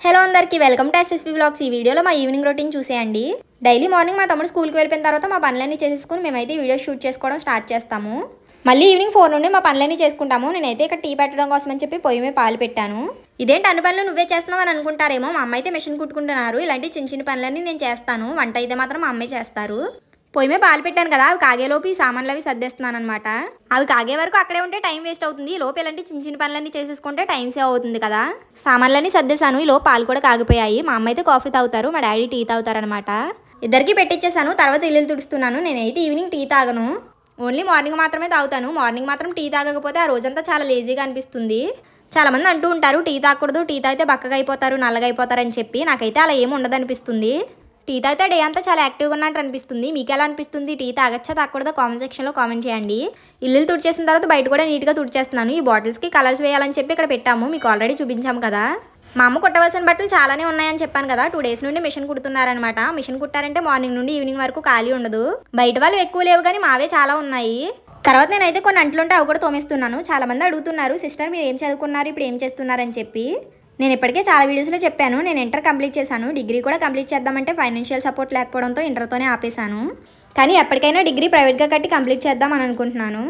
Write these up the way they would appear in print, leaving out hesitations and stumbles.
Hello అందరికీ welcome to SSP blogs. ఈ వీడియోలో మా ఈవినింగ్ రొటీన్ చూసేయండి. డైలీ మార్నింగ్ మా తమ్ముడు స్కూల్కి వెళ్ళిన తర్వాత మా పనులన్నీ చేసేసుకుని మేమైతే వీడియో షూట్ చేసుకోవడం స్టార్ట్ చేస్తాము. మళ్ళీ ఈవినింగ్ 4 నుండి మా పనులన్నీ చేసుకుంటాము. నేనైతే ఇక్కడ టీ పెట్టడం కోసం అని చెప్పి పొయ్యి మీద పాలు పెట్టాను. ఇదేంటి అన్ని పనులు నువ్వే చేస్తున్నావు అని అనుకుంటారేమో. మా అమ్మ అయితే మిషన్ కుట్టుకుంటున్నారు. ఇలాంటి చిన్న చిన్న పనులన్నీ నేను చేస్తాను. వంట అయితే మాత్రం మా అమ్మే చేస్తారు. పొయ్యి మీద పాలు పెట్టాను కదా, అవి కాగేలోపు ఈ సామాన్లు అవి సర్దేస్తున్నాను అనమాట. అవి కాగే వరకు అక్కడే ఉంటే టైం వేస్ట్ అవుతుంది. ఈ లోపు ఇలాంటి చిన్న చిన్న పనులన్నీ చేసేసుకుంటే టైం సేవ్ అవుతుంది కదా. సామాన్లన్నీ సర్దేశాను. ఈ లోపు పాలు కూడా కాగిపోయాయి. మా అమ్మ అయితే కాఫీ తాగుతారు, మా డాడీ టీ తాగుతారనమాట. ఇద్దరికి పెట్టించేసాను. తర్వాత ఇల్లు తుడుస్తున్నాను. నేనైతే ఈవినింగ్ టీ తాగను, ఓన్లీ మార్నింగ్ మాత్రమే తాగుతాను. మార్నింగ్ మాత్రం టీ తాగకపోతే ఆ రోజంతా చాలా లేజీగా అనిపిస్తుంది. చాలామంది అంటూ ఉంటారు టీ తాగకూడదు, టీ తాగితే బక్కగా అయిపోతారు, నల్లగా అయిపోతారు అని చెప్పి. నాకైతే అలా ఏమి ఉండదు అనిపిస్తుంది. టీ తాగితే డే అంతా చాలా యాక్టివ్గా ఉన్నట్టు అనిపిస్తుంది. మీకు ఎలా అనిపిస్తుంది? టీ తాగచ్చా తాగకూడదా కామెంట్ సెక్షన్లో కామెంట్ చేయండి. ఇల్లు తుడిచేసిన తర్వాత బయట కూడా నీట్గా తుడిచేస్తున్నాను. ఈ బాటిల్స్కి కలర్స్ వేయాలని చెప్పి ఇక్కడ పెట్టాము. మీకు ఆల్రెడీ చూపించాము కదా. మా అమ్మ కుట్టవలసిన బట్టలు చాలానే ఉన్నాయని చెప్పాను కదా. 2 డేస్ నుండి మిషన్ కుడుతున్నారనమాట. మిషన్ కుట్టారంటే మార్నింగ్ నుండి ఈవినింగ్ వరకు ఖాళీ ఉండదు. బయట వాళ్ళు ఎక్కువ లేవు కానీ మావే చాలా ఉన్నాయి. తర్వాత నేనైతే కొన్ని అంట్లుంటే అవి కూడా తోమేస్తున్నాను. చాలా మంది అడుగుతున్నారు, సిస్టర్ మీరు ఏం చదువుకున్నారు, ఇప్పుడు ఏం చేస్తున్నారని చెప్పి. నేను ఇప్పటికే చాలా వీడియోస్లో చెప్పాను, నేను ఇంటర్ కంప్లీట్ చేశాను. డిగ్రీ కూడా కంప్లీట్ చేద్దామంటే ఫైనాన్షియల్ సపోర్ట్ లేకపోవడంతో ఇంటర్తోనే ఆపేశాను. కానీ ఎప్పటికైనా డిగ్రీ ప్రైవేట్గా కట్టి కంప్లీట్ చేద్దామని అనుకుంటున్నాను.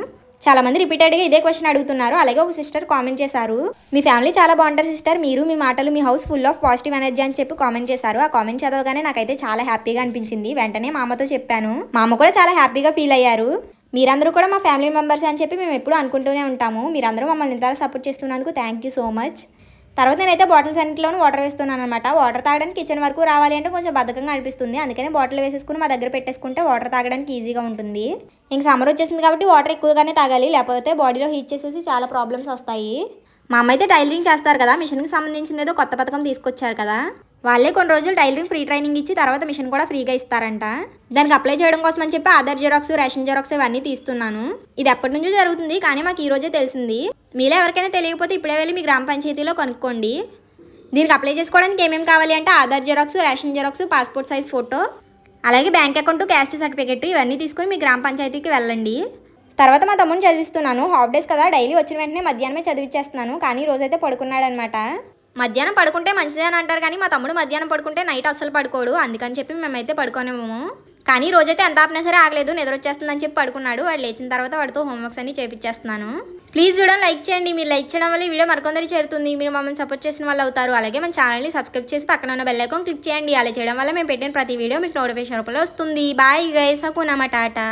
చాలామంది రిపీటెడ్గా ఇదే క్వశ్చన్ అడుగుతున్నారు. అలాగే ఒక సిస్టర్ కామెంట్ చేశారు, మీ ఫ్యామిలీ చాలా బాగుంటారు సిస్టర్, మీరు మీ మాటలు మీ house full of positive energy అని చెప్పి కామెంట్ చేశారు. ఆ కామెంట్ చదవగానే నాకైతే చాలా హ్యాపీగా అనిపించింది. వెంటనే మా అమ్మతో చెప్పాను. మా అమ్మ కూడా చాలా హ్యాపీగా ఫీల్ అయ్యారు. మీరందరూ కూడా మా ఫ్యామిలీ మెంబర్స్ అని చెప్పి మేము ఎప్పుడూ అనుకుంటూనే ఉంటాము. మీరందరూ మమ్మల్ని ఇంతలా సపోర్ట్ చేస్తున్నందుకు థ్యాంక్ యూ సో మచ్. తర్వాత నేనైతే బాటిల్స్ అన్నింటిలోనూ వాటర్ వేస్తున్నాను అనమాట. వాటర్ తాగడానికి కిచెన్ వరకు రావాలి అంటే కొంచెం బద్ధకంగా అనిపిస్తుంది. అందుకనే బాటిల్ వేసేసుకుని మా దగ్గర పెట్టేసుకుంటే వాటర్ తాగడానికి ఈజీగా ఉంటుంది. ఇంక సమ్మర్ వచ్చేసింది కాబట్టి వాటర్ ఎక్కువగానే తాగాలి, లేకపోతే బాడీలో హీట్ చేసేసి చాలా ప్రాబ్లమ్స్ వస్తాయి. మా అమ్మ అయితే టైలరింగ్ చేస్తారు కదా, మిషన్కి సంబంధించిన ఏదో కొత్త పథకం తీసుకొచ్చారు కదా. వాళ్ళే కొన్ని రోజులు టైలరింగ్ ఫ్రీ ట్రైనింగ్ ఇచ్చి తర్వాత మిషన్ కూడా ఫ్రీగా ఇస్తారంట. దానికి అప్లై చేయడం కోసం అని చెప్పి ఆధార్ జిరాక్స్, రేషన్ జిరాక్స్ ఇవన్నీ తీస్తున్నాను. ఇది ఎప్పటి నుంచో జరుగుతుంది కానీ మాకు ఈ రోజే తెలిసింది. మీలో ఎవరికైనా తెలియకపోతే ఇప్పుడే వెళ్ళి మీ గ్రామ పంచాయతీలో కనుక్కోండి. దీనికి అప్లై చేసుకోవడానికి ఏమేమి కావాలి అంటే Aadhaar xerox, ration xerox, passport size photo, అలాగే బ్యాంక్ అకౌంట్, క్యాస్ట్ సర్టిఫికెట్ ఇవన్నీ తీసుకుని మీ గ్రామ పంచాయతీకి వెళ్ళండి. తర్వాత మా తమ్ముని చదివిస్తున్నాను. హాఫ్ డేస్ కదా, డైలీ వచ్చిన వెంటనే మధ్యాహ్నమే చదివిచ్చేస్తున్నాను. కానీ రోజైతే పడుకున్నాడు అనమాట. మధ్యాహ్నం పడుకుంటే మంచిదే అని అంటారు కానీ మా తమ్ముడు మధ్యాహ్నం పడుకుంటే నైట్ అస్సలు పడుకోడు. అందుకని చెప్పి మేమైతే పడుకోనేమో. కానీ రోజైతే ఎంత ఆపినా సరే ఆగలేదు, నిద్ర వచ్చేస్తుందని చెప్పి పడుకున్నాడు. వాడు లేచిన తర్వాత వాడితో హోంవర్క్స్ అన్ని చేపించేస్తున్నాను. ప్లీజ్ వీడియోని లైక్ చేయండి. మీరు లైక్ చేయడం వల్ల ఈ వీడియో మరికొందరికి చేరుతుంది. మీరు మమ్మల్ని సపోర్ట్ చేసిన వాళ్ళు అవుతారు. అలాగే మన ఛానల్ని సబ్స్క్రైబ్ చేసి పక్కన ఉన్న బెల్ ఐకాన్ క్లిక్ చేయండి. అలా చేయడం వల్ల మేము పెట్టిన ప్రతి వీడియో మీకు నోటిఫికేషన్ రూపంలో వస్తుంది. Bye guys, హకునా matata.